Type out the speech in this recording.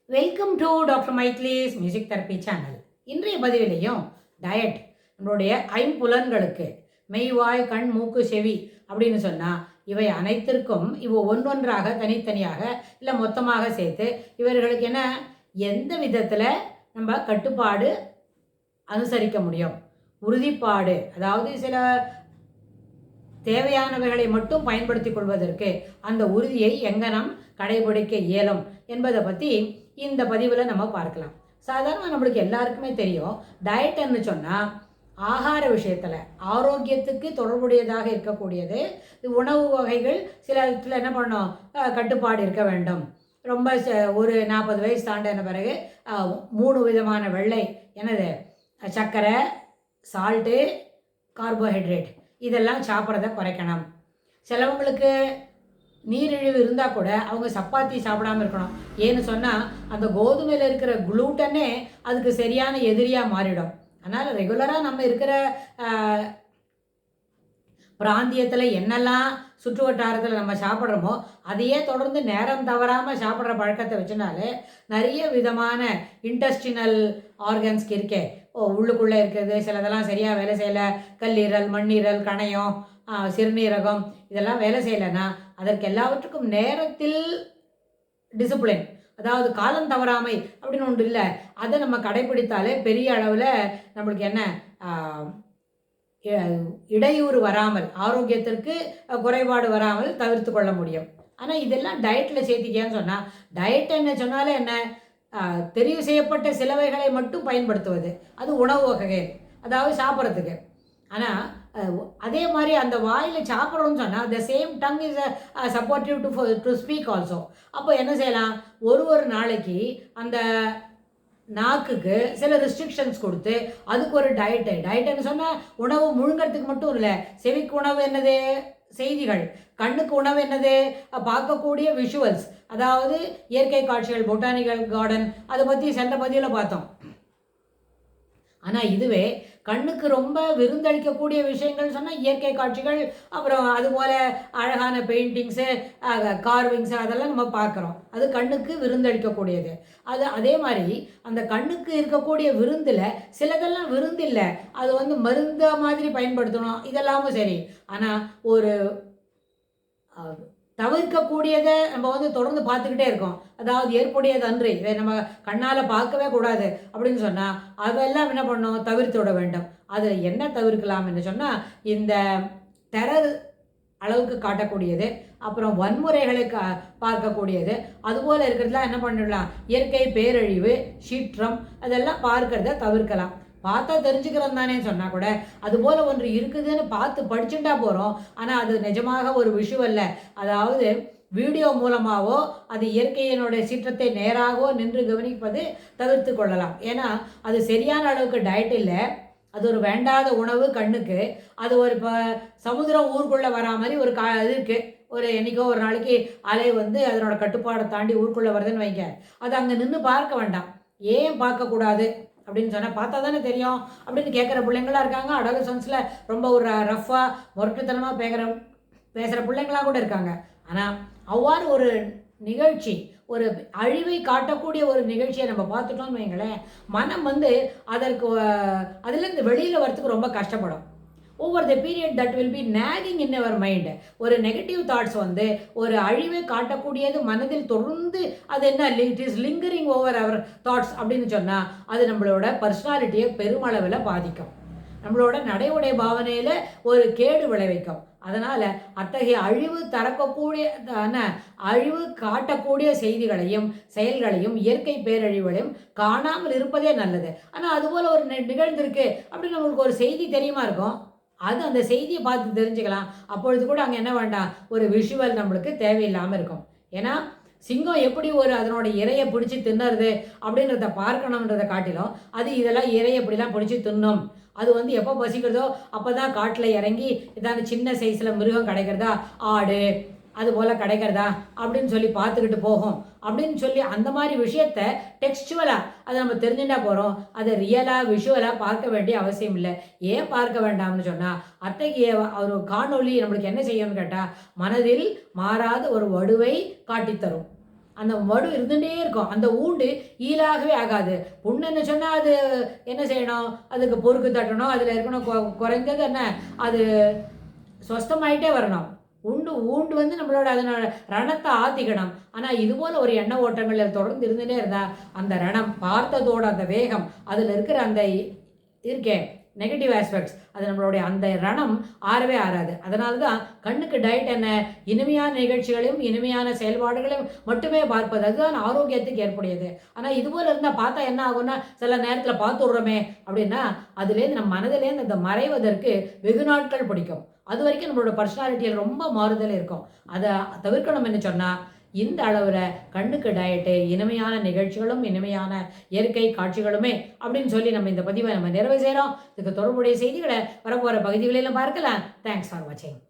Welcome to doctor Maithili's music therapy channel. இன்றைய பதிவிலையும் diet நம்மளுடைய ஐம்புலன்களுக்கு மெய்வாய் கண் மூக்கு செவி அப்படின்னு சொன்னால் இவை அனைத்திற்கும் ஒன்றொன்றாக தனித்தனியாக இல்லை மொத்தமாக சேர்த்து இவர்களுக்கு என்ன எந்த விதத்தில் நம்ம கட்டுப்பாடு அனுசரிக்க முடியும், உறுதிப்பாடு, அதாவது சில தேவையானவைகளை மட்டும் பயன்படுத்தி கொள்வதற்கு அந்த உறுதியை எங்கே நாம் கடைபிடிக்க இயலும் என்பதை பற்றி இந்த பதிவில் நம்ம பார்க்கலாம். சாதாரணமாக நம்மளுக்கு எல்லாருக்குமே தெரியும், டயட்னு சொன்னால் ஆகார விஷயத்தில் ஆரோக்கியத்துக்கு தொடர்புடையதாக இருக்கக்கூடியது. உணவு வகைகள் சில இடத்துல என்ன பண்ணோம், கட்டுப்பாடு இருக்க வேண்டும். ரொம்ப ஒரு 40 வயசு தாண்டின பிறகு 3 விதமான வெள்ளை என்னது சர்க்கரை, சால்ட்டு, கார்போஹைட்ரேட் இதெல்லாம் சாப்பிட்றத குறைக்கணும். சிலவங்களுக்கு நீரிழிவு இருந்தால் கூட அவங்க சப்பாத்தி சாப்பிடாமல் இருக்கணும். ஏன்னு சொன்னால் அந்த கோதுமையில் இருக்கிற குளூட்டனே அதுக்கு சரியான எதிரியாக மாறிடும். அதனால் ரெகுலராக நம்ம இருக்கிற பிராந்தியத்தில் என்னெல்லாம் சுற்று வட்டாரத்தில் நம்ம சாப்பிட்றோமோ அதையே தொடர்ந்து நேரம் தவறாமல் சாப்பிட்ற பழக்கத்தை வச்சுனாலே நிறைய விதமான இன்டெஸ்டினல் ஆர்கன்ஸ்க்கு இருக்கே, உள்ளுக்குள்ளே இருக்கிறது சிலதெல்லாம் சரியாக வேலை செய்யலை. கல்லீரல், மண்ணீரல், கணையம், சிறுநீரகம் இதெல்லாம் வேலை செய்யலைன்னா அதற்கு எல்லாவற்றுக்கும் நேரத்தில் டிசிப்ளின், அதாவது காலம் தவறாமை அப்படின்னு ஒன்று இல்லை. அதை நம்ம கடைபிடித்தாலே பெரிய அளவில் நம்மளுக்கு என்ன இடையூறு வராமல், ஆரோக்கியத்திற்கு குறைபாடு வராமல் தவிர்த்து கொள்ள முடியும். ஆனால் இதெல்லாம் டயட்டில் சேர்த்திக்கன்னு சொன்னால், டயட் என்ன சொன்னாலே என்ன, தெரிவு செய்யப்பட்ட சிலவைகளை மட்டும் பயன்படுத்துவது, அது உணவு வகைகள், அதாவது சாப்பிட்றதுக்கு. ஆனால் அதே மாதிரி அந்த வாயில் சாப்பிட்றோன்னு சொன்னால் the same tongue is supportive to speak also. அப்போ என்ன செய்யலாம், ஒரு நாளைக்கு அந்த நாக்குக்கு சில ரெஸ்ட்ரிக்ஷன்ஸ் கொடுத்து அதுக்கு ஒரு டயட்டுன்னு சொன்னால் உணவு முழுங்கிறதுக்கு மட்டும் இல்லை. செவிக்கு உணவு என்னது, செய்திகள். கண்ணுக்கு உணவு என்னது, பார்க்கக்கூடிய விஷுவல்ஸ், அதாவது இயற்கை காட்சிகள், பொட்டானிக்கல் கார்டன், அதை பற்றி சென்ற பதிவில் பார்த்தோம். ஆனால் இதுவே கண்ணுக்கு ரொம்ப விருந்தளிக்கக்கூடிய விஷயங்கள் சொன்னால் இயற்கை காட்சிகள், அப்புறம் அதுபோல் அழகான பெயிண்டிங்ஸு, கார்விங்ஸு அதெல்லாம் நம்ம பார்க்குறோம். அது கண்ணுக்கு விருந்தளிக்கக்கூடியது. அதே மாதிரி அந்த கண்ணுக்கு இருக்கக்கூடிய விருந்தில் சிலதெல்லாம் விருந்தில்லை, அது மருந்த மாதிரி பயன்படுத்தணும், இதெல்லாமும் சரி. ஆனால் ஒரு தவிர்க்கக்கூடியதை நம்ம தொடர்ந்து பார்த்துக்கிட்டே இருக்கோம். அதாவது ஏற்புடையது அன்று, இதை நம்ம கண்ணால் பார்க்கவே கூடாது அப்படின்னு சொன்னால் அதெல்லாம் என்ன பண்ணணும், தவிர்த்து விட வேண்டும். அதில் என்ன தவிர்க்கலாம் என்று சொன்னால், இந்த டெரர் அளவுக்கு காட்டக்கூடியது, அப்புறம் வன்முறைகளை பார்க்கக்கூடியது, அதுபோல் இருக்கிறதுலாம் என்ன பண்ணிடலாம், இயற்கை பேரழிவு, சீற்றம், அதெல்லாம் பார்க்கறத தவிர்க்கலாம். பார்த்தா தெரிஞ்சுக்கிறோம் தானே சொன்னால் கூட அதுபோல் ஒன்று இருக்குதுன்னு பார்த்து படிச்சுட்டா போகிறோம். ஆனால் அது நிஜமாக ஒரு விஷுவல்ல, அதாவது வீடியோ மூலமாகவோ அது இயற்கையினுடைய சீற்றத்தை நேராகவோ நின்று கவனிப்பது தவிர்த்து கொள்ளலாம். ஏன்னா அது சரியான அளவுக்கு டயட் இல்லை, அது ஒரு வேண்டாத உணவு கண்ணுக்கு. அது ஒரு இப்போ சமுதிரம் ஊருக்குள்ளே வரா மாதிரி ஒரு இது இருக்குது. ஒரு என்றைக்கோ ஒரு நாளைக்கு அலை அதனோட கட்டுப்பாடை தாண்டி ஊருக்குள்ளே வருதுன்னு வைங்க, அது அங்கே நின்று பார்க்க வேண்டாம். ஏன் பார்க்கக்கூடாது அப்படின்னு சொன்னால், பார்த்தா தானே தெரியும் அப்படின்னு கேட்குற பிள்ளைங்களாம் இருக்காங்க. அடலசன்ஸில் ரொம்ப ஒரு ரஃப்பாக முரட்டுத்தனமாக பேசுகிற பிள்ளைங்களாம் கூட இருக்காங்க. ஆனால் அவ்வாறு ஒரு நிகழ்ச்சி, ஒரு அழிவை காட்டக்கூடிய ஒரு நிகழ்ச்சியை நம்ம பார்த்துட்டோம்னு வைங்களேன், மனம் அதற்கு அதுலேருந்து வெளியில் வரத்துக்கு ரொம்ப கஷ்டப்படும். Over the period that will be nagging in our mind. ஒரு நெகட்டிவ் தாட்ஸ் ஒரு அழிவை காட்டக்கூடியது மனதில் தொடர்ந்து அது என்ன, it is lingering over our thoughts அப்படின்னு சொன்னால் அது நம்மளோட பர்சனாலிட்டியை பெருமளவில் பாதிக்கும், நம்மளோட நடை பாவனையில் ஒரு கேடு விளைவிக்கும். அதனால் அத்தகைய அழிவு அழிவு காட்டக்கூடிய செய்திகளையும் செயல்களையும் இயற்கை பேரழிவுகளையும் காணாமல் இருப்பதே நல்லது. ஆனால் அதுபோல் ஒரு நிகழ்ந்திருக்கு அப்படின்னு நம்மளுக்கு ஒரு செய்தி தெரியுமா இருக்கும், அது அந்த செய்தியை பார்த்து தெரிஞ்சுக்கலாம். அப்பொழுது கூட அங்கே என்ன வேண்டாம், ஒரு விஷுவல் நம்மளுக்கு தேவையில்லாமல் இருக்கும். ஏன்னா சிங்கம் எப்படி அதனோட இரையை பிடிச்சி தின்னுறது அப்படின்றத பார்க்கணுன்றதை காட்டிலும் அது இதெல்லாம் இரையை இப்படிலாம் பிடிச்சி தின்னும். அது எப்போ பசிக்கிறதோ அப்போ தான் காட்டில் இறங்கி இதான சின்ன சைஸில் மிருகம் கிடைக்கிறதா, ஆடு அதுபோல் கிடைக்கிறதா அப்படின்னு சொல்லி பார்த்துக்கிட்டு போகும் அப்படின்னு சொல்லி அந்த மாதிரி விஷயத்தை டெக்ஸ்டுவலாக அதை நம்ம தெரிஞ்சுட்டா போகிறோம். அதை ரியலாக விஷுவலாக பார்க்க வேண்டிய அவசியம் இல்லை. ஏன் பார்க்க வேண்டாம்னு சொன்னால், அத்தகைய ஒரு காணொளி நம்மளுக்கு என்ன செய்யணும்னு கேட்டால் மனதில் மாறாத ஒரு வடுவை காட்டித்தரும். அந்த வடு இருந்துகிட்டே இருக்கும். அந்த ஊண்டு ஈலாகவே ஆகாது. புண்ணுன்னு சொன்னால் அது என்ன செய்யணும், அதுக்கு பொறுக்கு தட்டணும், அதில் இருக்கணும் குறைந்தது என்ன அது ஸ்வஸ்தமாயிட்டே வரணும். ஊண்டு வந்து நம்மளோட அதனோட ரணத்தை ஆத்திக்கணும். ஆனால் இதுபோல் ஒரு எண்ண ஓட்டங்களில் தொடர்ந்து இருந்துகிட்டே இருந்தால் அந்த ரணம் பார்த்ததோட அந்த வேகம் அதில் இருக்கிற அந்த இருக்கேன் நெகட்டிவ் ஆஸ்பெக்ட்ஸ் அது நம்மளுடைய அந்த ரணம் ஆறவே ஆறாது. அதனால தான் கண்ணுக்கு டயட் என்ன, இனிமையான நிகழ்ச்சிகளையும் இனிமையான செயல்பாடுகளையும் மட்டுமே பார்ப்பது, அதுதான் ஆரோக்கியத்துக்கு ஏற்புடையது. ஆனால் இதுபோல் இருந்தால் பார்த்தா என்ன ஆகும்னா, சில நேரத்தில் பார்த்து விட்றோமே அப்படின்னா அதுலேருந்து நம்ம மனதிலேருந்து அந்த மறைவதற்கு வெகு நாட்கள் பிடிக்கும். அது வரைக்கும் நம்மளோட பர்சனாலிட்டியில் ரொம்ப மாறுதல் இருக்கும். அதை தவிர்க்கணும்னு சொன்னால் இந்த அளவில் கண்ணுக்கு டயட்டு, இனிமையான நிகழ்ச்சிகளும் இனிமையான இயற்கை காட்சிகளுமே அப்படின்னு சொல்லி நம்ம இந்த பதிவை நம்ம நிறைவு செய்கிறோம். இதுக்கு தொடர்புடைய செய்திகளை வரப்போகிற பகுதிகளிலும் பார்க்கலாம். தேங்க்ஸ் ஃபார் வாட்சிங்.